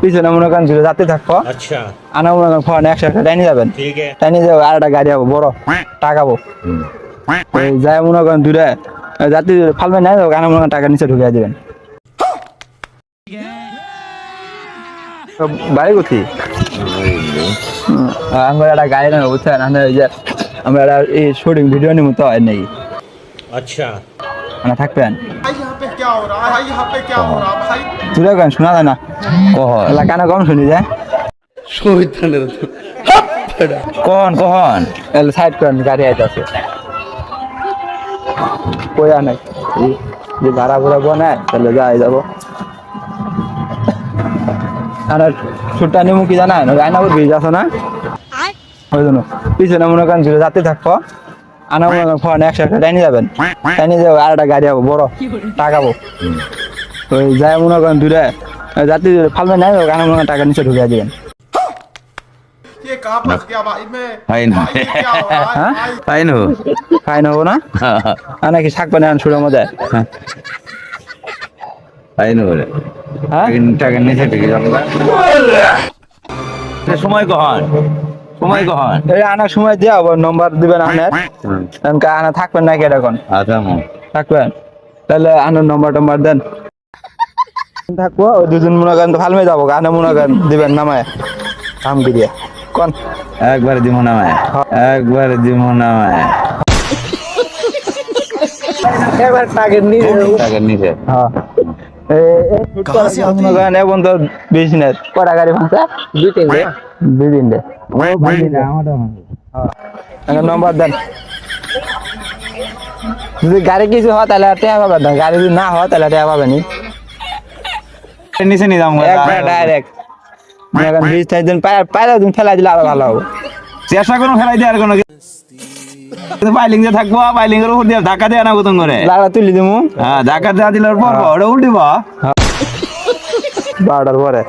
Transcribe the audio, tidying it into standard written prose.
পিছনে মনে করেন দূরে যাতে থাকবো। अच्छा আনা মনে করেন ফোন একসাথে টাইনি যাবেন, ठीक है টাইনি যাবো আর একটা গাড়ি হবো বড় টাকাবো যাই মনে করেন দূরে যাতে ফালবে না যাবো, আনা মনে করেন টাকা নিচে ঢুকিয়ে দিবেন। বাড়ি কোথায়? আমরা একটা গাড়ি নেবো বুঝছেন, আমরা একটা এই শুটিং ভিডিও নিব তো হয় নাকি अच्छा মানে থাকবেন भाई यहाँ पे क्या हो रहा है भाई यहाँ पे क्या हो रहा है भाई দূরে গান শোনা যায় না এলা কানে কম শুনি যায় কখন কখন এলা সাইড করেন গাড়ি আইতাছে কইয়া নাই এই যে ভাড়া ভুড়া বনায় তাহলে যাই যাবো। আর ছুটটা নিমু কি জানা আয়নাপুর ব্রিজ আছে না, ওই জন্য পিছনে মনে করেন দূরে যাতে থাকবো, আনা মনে করেন ফোন একসাথে টাইনি যাবেন, টাইনি যাবো আর একটা গাড়ি হবো বড় টাকাবো ওই যাই মনে করেন দূরে যাতে ফালবে না যাবো, আনা মনে করেন টাকা নিচে ঢুকিয়ে দিবেন। ये कहाँ फंस गया भाई मैं फाइन भाई ये क्या हो रहा है हाँ? भाई फाइन हो ফাইন হবো না আর নাকি শাক পানি আন সুরের মধ্যে फाइन हो रे হ্যাঁ টাকা নিচে ঢুকে যাবে সময় কখন সময় কখন এই আনার সময় দিয়ে আবার নম্বর দিবেন আপনার কারণ আনা থাকবেন নাকি এখন আচ্ছা থাকবেন তাহলে আনার নম্বর টম্বর দেন থাকবো ওই দুজন মনে করেন তো ফালমে যাবো আনা মনে করেন দিবেন নামায় কামকে দিয়ে কোন একবার দিব না মায় একবার দিব না মায় এবার টার্গেট নিয়ে টাকা নিচে হ্যাঁ মনে করেন এখন তো বিজনেস কটা গাড়ি ভাঙছে দুই তিনটে নম্বর দেন যদি গাড়ি কিছু হয় তাহলে টেয়া পাবেন না, গাড়ি যদি না হয় তাহলে টেয়া পাবেন নিচে নিয়ে যাবো একবার ডাইরেক্ট মনে করেন বিশ টাইম দিন পায়রা দিন ফেলাই দিলে আরো ভালো হবে। চেষ্টা করুন ফেলাই দিয়ে আর কোনো কিন্তু পাইলিং যে থাকবো পাইলিং এর উপর দিয়ে ধাক্কা দিয়ে না গুতন করে লাগা তুলি দিমু হ্যাঁ ধাক্কা দেওয়া দিলে পর ওটা উল্টিব 12টার পরে